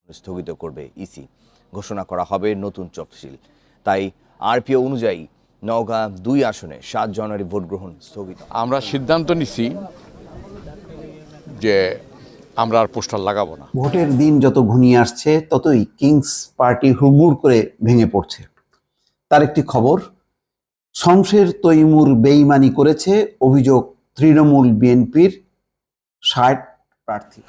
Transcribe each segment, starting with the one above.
স্থগিত করবে ইসি, ঘোষণা করা হবে নতুন তফসিল। তাই আরপিও অনুযায়ী নওগাঁ 2 আসনে 7 জানুয়ারি ভোট গ্রহণ স্থগিত। আমরা সিদ্ধান্ত নিছি যে আমরা আর পোস্টার লাগাবো না। ভোটের দিন যত ঘনিয়ে আসছে ততই কিংস পার্টি হুড়মুড় করে ভেঙে পড়ছে। তার একটি খবর, শমশের তৈমুর বেইমানি করেছে অভিযোগ তৃণমূল বিএনপির 60 প্রার্থী।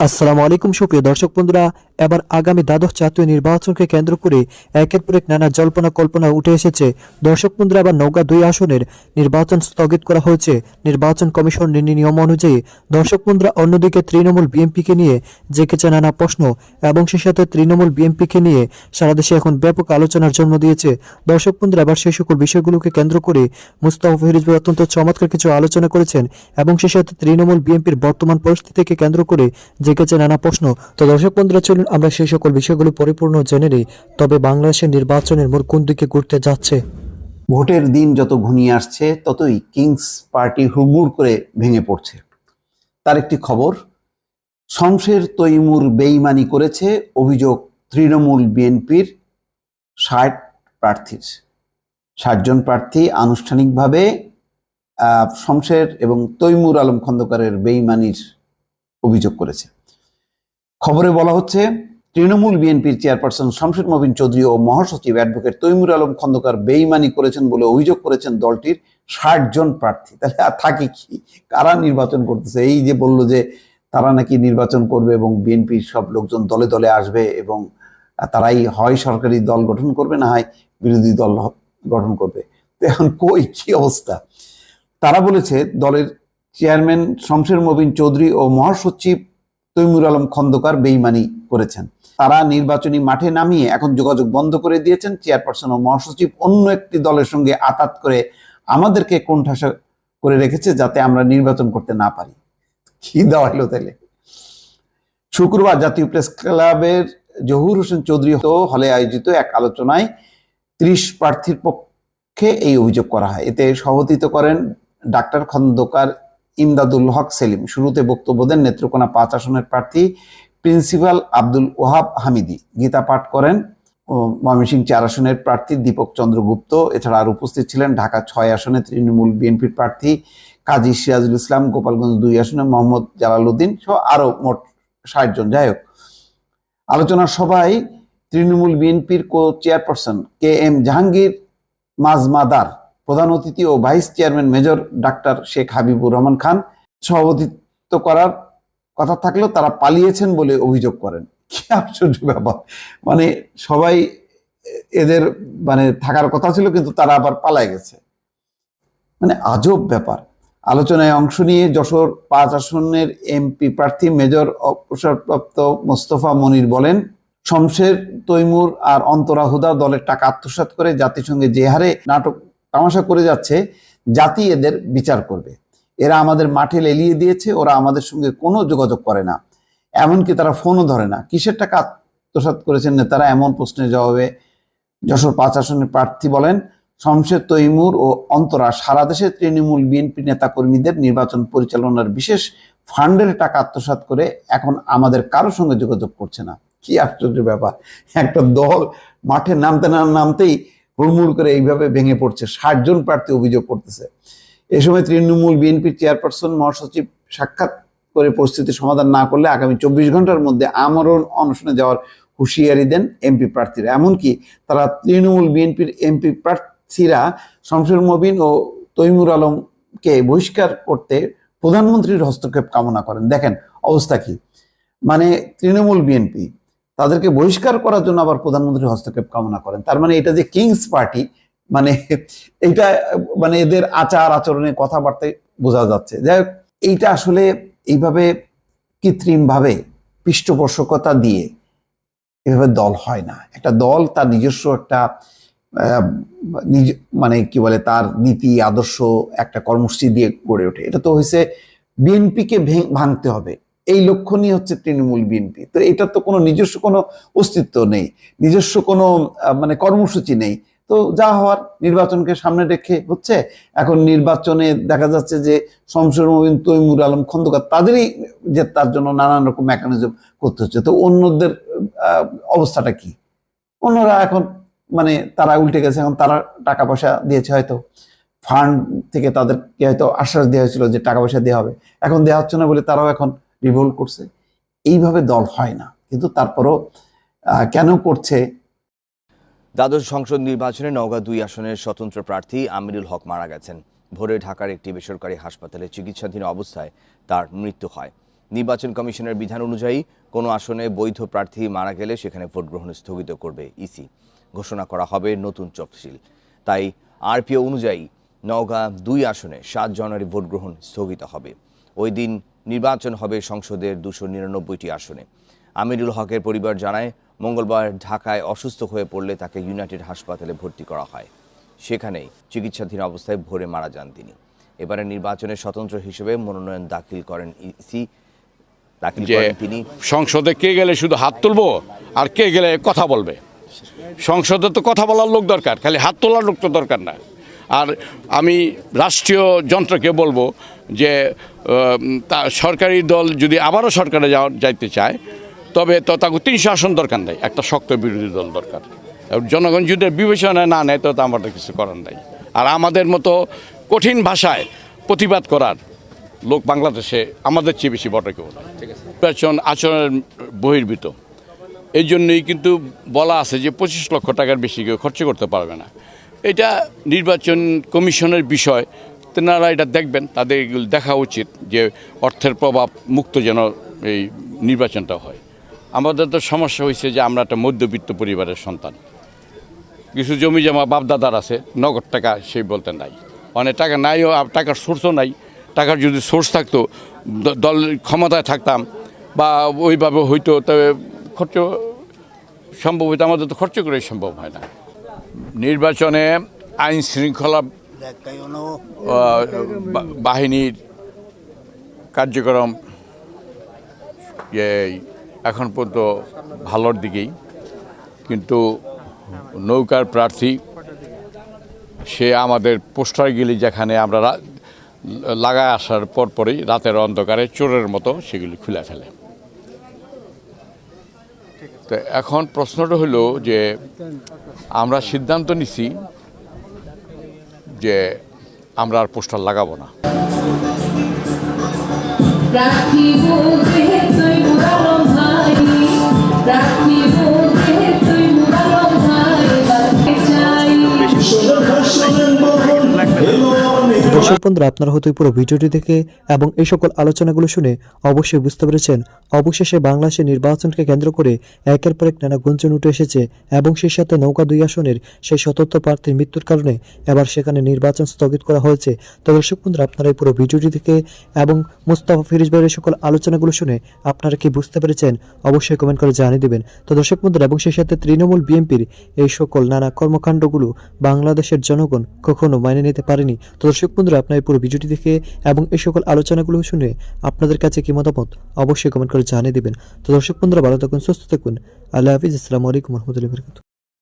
আসসালামু আলাইকুম সুপ্রিয় দর্শক বন্ধুরা, এবার আগামী দ্বাদশ জাতীয় নির্বাচনকে কেন্দ্র করে একের পর এক নানা জল্পনা কল্পনা উঠে এসেছে। দর্শক বন্ধুরা, এবার নওগাঁ 2 আসনের নির্বাচন স্থগিত করা হয়েছে নির্বাচন কমিশন নিয়ম অনুযায়ী। দর্শক বন্ধুরা, অন্যদিকে তৃণমূল বিএনপিকে নিয়ে জেঁকেছে নানা প্রশ্ন এবং সে সাথে তৃণমূল বিএনপিকে নিয়ে সারা দেশে এখন ব্যাপক আলোচনার জন্ম দিয়েছে। দর্শক বন্ধুরা, এবার সেই সকল বিষয়গুলোকে কেন্দ্র করে মুস্তাফা ফিরোজ ভাই অত্যন্ত চমৎকার কিছু আলোচনা করেছেন এবং সে সাথে তৃণমূল বিএনপির বর্তমান পরিস্থিতিকে কেন্দ্র করে জেগেছে নানা প্রশ্ন। তো দর্শক বন্ধুরা, চলুন আমরা সেই সকল বিষয়গুলো পরিপূর্ণ জেনে নিই। তবে বাংলাদেশের নির্বাচনের মোড় কোন দিকে ঘুরতে যাচ্ছে? ভোটের দিন যত ঘনিয়ে আসছে ততই কিংস পার্টি হুড়মুড় করে ভেঙে পড়ছে। তার একটি খবর, শমশের তৈমুর বেইমানি করেছে অভিযোগ তৃণমূল বিএনপির 60 প্রার্থীর। 60 জন প্রার্থী আনুষ্ঠানিকভাবে শমশের এবং তৈমুর আলম খন্দকারের বেইমানির অভিযোগ করেছে। খবরে বলা হচ্ছে, তৃণমূল বিএনপির চেয়ারপারসন শমশের মবিন চৌধুরী ও মহাসচিব অ্যাডভোকেট তৈমুর আলম খন্দকার বেইমানি করেছেন বলে অভিযোগ করেছেন দলটির 60 জন প্রার্থী। তাহলে আর থাকে কি? কারা নির্বাচন করতেছে? এই যে বলল যে তারা নাকি নির্বাচন করবে এবং বিএনপির সব লোকজন দলে দলে আসবে এবং তারাই হয় সরকারি দল গঠন করবে না হয় বিরোধী দল গঠন করবে। তো এখন কই কি অবস্থা? তারা বলেছে দলের চেয়ারম্যান শমশের মবিন চৌধুরী ও মহাসচিব তৈমুর আলম খন্দকার বেইমানি করেছেন। তারা নির্বাচনী মাঠে নামিয়ে এখন যোগাযোগ বন্ধ করে দিয়েছেন। চেয়ারপারসন ও মহাসচিব অন্য একটি দলের সঙ্গে আতাত করে আমাদেরকে কোণঠাসা করে রেখেছে যাতে আমরা নির্বাচন করতে না পারি। কি দেওয়া হলো তাহলে? শুক্রবার জাতীয় প্রেস ক্লাবের জহুর হোসেন চৌধুরী হলে আয়োজিত এক আলোচনায় 30 প্রার্থীর পক্ষে এই অভিযোগ করা হয়। এতে সভাপতিত্ব করেন ডাক্তার খন্দকার ইমদাদুল হক সেলিম। শুরুতে বক্তব্য দেন নেত্রকোনা 5 আসনের প্রার্থী প্রিন্সিপাল আব্দুল ওয়াহাব হামিদি। গীতা পাঠ করেন ময়মনসিংহ 4 আসনের প্রার্থী দীপক চন্দ্র গুপ্ত। এছাড়া আর উপস্থিত ছিলেন ঢাকা 6 আসনে তৃণমূল বিএনপির প্রার্থী কাজী সিরাজুল ইসলাম, গোপালগঞ্জ 2 আসনে মোহাম্মদ জালালউদ্দিন সহ আরো মোট 60 জন। যাই হোক, আলোচনার সভায় তৃণমূল বিএনপির chairperson K M Jahangir Majumder, প্রধান অতিথি ও vice chairman major doctor Sheikh Habibur Rahman Khan সভাপতিত্ব করার কথা থাকলেও তারা পালিয়েছেন বলে অভিযোগ করেন। কি আশ্চর্য ব্যাপার! মানে সবাই এদের থাকার কথা ছিল কিন্তু তারা আবার পালায় গেছে। মানে আজব ব্যাপার। আলোচনায় অংশ নিয়ে যশোর 5 আসনের এমপি প্রার্থী মেজর অবসরপ্রাপ্ত মোস্তফা মনির বলেন, শমশের তৈমুর আর অন্তরা হুদা দলের টাকা আত্মসাৎ করে জাতিসংঘে যে হারে নাটক তামাশা করে যাচ্ছে, জাতি এদের বিচার করবে। এরা আমাদের মাঠে লেলিয়ে দিয়েছে, ওরা আমাদের সঙ্গে কোনো যোগাযোগ করে না, এমনকি তারা ফোনও ধরে না। কিসের টাকা আত্মসাৎ করেছেন নেতারা? এমন প্রশ্নের জবাবে যশোর 5 আসনের প্রার্থী বলেন, শমশের তৈমুর ও অন্তরা সারা দেশে তৃণমূল বিএনপি নেতাকর্মীদের নির্বাচন পরিচালনার বিশেষ ফান্ডের টাকা আত্মসাৎ করে এখন আমাদের কারোর সঙ্গে যোগাযোগ করছে না। কি আশ্চর্য ব্যাপার! একটা দল মাঠে নামতে না নামতেই হুড়মুড় করে এইভাবে ভেঙে পড়ছে। 60 জন প্রার্থী অভিযোগ করতেছে। এ সময় তৃণমূল বিএনপির চেয়ারপারসন মহাসচিব সাক্ষাৎ করে পরিস্থিতি সমাধান না করলে আগামী 24 ঘন্টার মধ্যে আমরণ অনশনে যাওয়ার হুঁশিয়ারি দেন এমপি প্রার্থীরা। এমনকি তারা তৃণমূল বিএনপির এমপি প্রার্থীরা শমশের মবিন ও তৈমুর আলমকে বহিষ্কার করতে প্রধানমন্ত্রীর হস্তক্ষেপ কামনা করেন। দেখেন অবস্থা কি! মানে তৃণমূল বিএনপি তাদেরকে বহিষ্কার করার জন্য আবার প্রধানমন্ত্রীর হস্তক্ষেপ কামনা করেন। তার মানে এটা যে কিংস পার্টি, এইটা এদের আচার আচরণে কথাবার্তায় বোঝা যাচ্ছে। যাই হোক, এইটা আসলে এইভাবে কৃত্রিম ভাবে পৃষ্ঠপোষকতা দিয়ে এভাবে দল হয় না। একটা দল তার নিজস্ব একটা তার নীতি আদর্শ একটা কর্মসূচি দিয়ে গড়ে ওঠে। এটা তো হয়েছে বিএনপিকে ভাঙতে হবে, এই লক্ষ্য নিয়ে হচ্ছে তৃণমূল বিএনপি। তো এটার তো কোনো নিজস্ব কোনো অস্তিত্ব নেই, নিজস্ব কোনো কর্মসূচি নেই। তো যা হওয়ার নির্বাচনকে সামনে রেখে হচ্ছে। এখন নির্বাচনে দেখা যাচ্ছে যে শমশের মবিন তৈমুর আলম খন্দকার তাদেরই যে তার জন্য নানান রকম মেকানিজম করতে হচ্ছে। তো অন্যদের অবস্থাটা কি? অন্যরা এখন মানে তারা উল্টে গেছে, এখন তারা টাকা পয়সা দিয়েছে, হয়তো ফান্ড থেকে তাদেরকে হয়তো আশ্বাস দেওয়া হয়েছিল যে টাকা পয়সা দেওয়া হবে, এখন দেওয়া হচ্ছে না বলে তারাও এখন রিভোল্ট করছে। এইভাবে দল হয় না, কিন্তু তারপরও কেন করছে? দ্বাদশ সংসদ নির্বাচনে নওগাঁ 2 আসনের স্বতন্ত্র প্রার্থী আমিরুল হক মারা গেছেন। ভোরে ঢাকার একটি বেসরকারি হাসপাতালে চিকিৎসাধীন অবস্থায় তার মৃত্যু হয়। নির্বাচন কমিশনের বিধান অনুযায়ী কোনো আসনে বৈধ প্রার্থী মারা গেলে সেখানে ভোট গ্রহণ স্থগিত করবে ইসি। ঘোষণা করা হবে নতুন তফসিল। তাই আরপিও অনুযায়ী নওগাঁ 2 আসনে 7 জানুয়ারি ভোট গ্রহণ স্থগিত হবে। ওই দিন নির্বাচন হবে সংসদের 299টি আসনে। আমিরুল হকের পরিবার জানায়, মঙ্গলবার ঢাকায় অসুস্থ হয়ে পড়লে তাকে ইউনাইটেড হাসপাতালে ভর্তি করা হয়। সেখানেই চিকিৎসাধীন অবস্থায় ভোরে মারা যান তিনি। এবারে নির্বাচনে স্বতন্ত্র হিসেবে মনোনয়ন দাখিল করেন ইসি। তিনি সংসদে কে গেলে শুধু হাত তুলবো আর কে গেলে কথা বলবে। সংসদে তো কথা বলার লোক দরকার, খালি হাত তোলার লোক তো দরকার না। আর আমি রাষ্ট্রীয় যন্ত্রকে বলবো যে সরকারি দল যদি আবারও সরকারে যাইতে চায়, তবে তো তাকে 300 আসন দরকার নেই, একটা শক্ত বিরোধী দল দরকার। জনগণ যদি বিবেচনায় না নেয় তো আমাদের কিছু করার নাই। আর আমাদের মতো কঠিন ভাষায় প্রতিবাদ করার লোক বাংলাদেশে আমাদের চেয়ে বেশি বড় কেউ নয়। নির্বাচন আচরণের বহির্ভূত, এই জন্যই কিন্তু বলা আছে যে 25 লক্ষ টাকার বেশি কেউ খরচ করতে পারবে না। এটা নির্বাচন কমিশনের বিষয়, তেনারা এটা দেখবেন, তাদের এগুলো দেখা উচিত যে অর্থের প্রভাব মুক্ত যেন এই নির্বাচনটা হয়। আমাদের তো সমস্যা হয়েছে যে আমরা একটা মধ্যবিত্ত পরিবারের সন্তান, কিছু জমি জমা বাপদাদার আছে, নগদ টাকা সেই বলতে নাই, অনেক টাকা নাইও, টাকার সোর্সও নাই। টাকার যদি সোর্স থাকতো, দল ক্ষমতায় থাকতাম বা ওইভাবে হইতো, তবে খরচ সম্ভব হইতো। আমাদের তো খরচ করে সম্ভব হয় না। নির্বাচনে আইন শৃঙ্খলা বাহিনীর কার্যক্রম এখন পর্যন্ত ভালোর দিকেই, কিন্তু নৌকার প্রার্থী সে আমাদের পোস্টারগুলি যেখানে আমরা লাগায় আসার পরপরই রাতের অন্ধকারে চোরের মতো সেগুলি খুলে ফেলে। তো এখন প্রশ্নটা হলো যে আমরা সিদ্ধান্ত নিছি যে আমরা আর পোস্টার লাগাবো না। দর্শক বন্ধুরা, আপনারা হয়তো পুরো ভিডিওটি দেখে এবং এই সকল আলোচনাগুলো শুনে অবশ্যই বুঝতে পেরেছেন, অবশেষে বাংলাদেশের নির্বাচনকে কেন্দ্র করে একের পর এক নানা গুঞ্জন উঠে এসেছে এবং সেই সাথে নৌকা 2 আসনের সেই স্বতন্ত্র প্রার্থীর মৃত্যুর কারণে এবার সেখানে নির্বাচন স্থগিত করা হয়েছে। তো দর্শক বন্ধুরা, আপনারা এই পুরো ভিডিওটি দেখে এবং মুস্তাফা ফিরোজ ভাইয়ের সকল আলোচনাগুলো শুনে আপনারা কি বুঝতে পেরেছেন অবশ্যই কমেন্ট করে জানিয়ে দেবেন। তো দর্শক বন্ধুরা, এবং সেই সাথে তৃণমূল বিএনপির এই সকল নানা কর্মকাণ্ডগুলো বাংলাদেশের জনগণ কখনো মাইনে নিতে পারেনি। তো দর্শক বন্ধুরা, আপনার এই পুরো ভিডিওটি দেখে এবং এই সকল আলোচনাগুলো শুনে আপনাদের কাছে কি মতামত অবশ্যই কমেন্ট করে জানিয়ে দেবেন। তো দর্শক বন্ধুরা, ভালো থাকুন, সুস্থ থাকুন। আল্লাহ হাফিজ। আসসালামু আলাইকুম ওয়া রাহমাতুল্লাহি ওয়া বারাকাতুহু।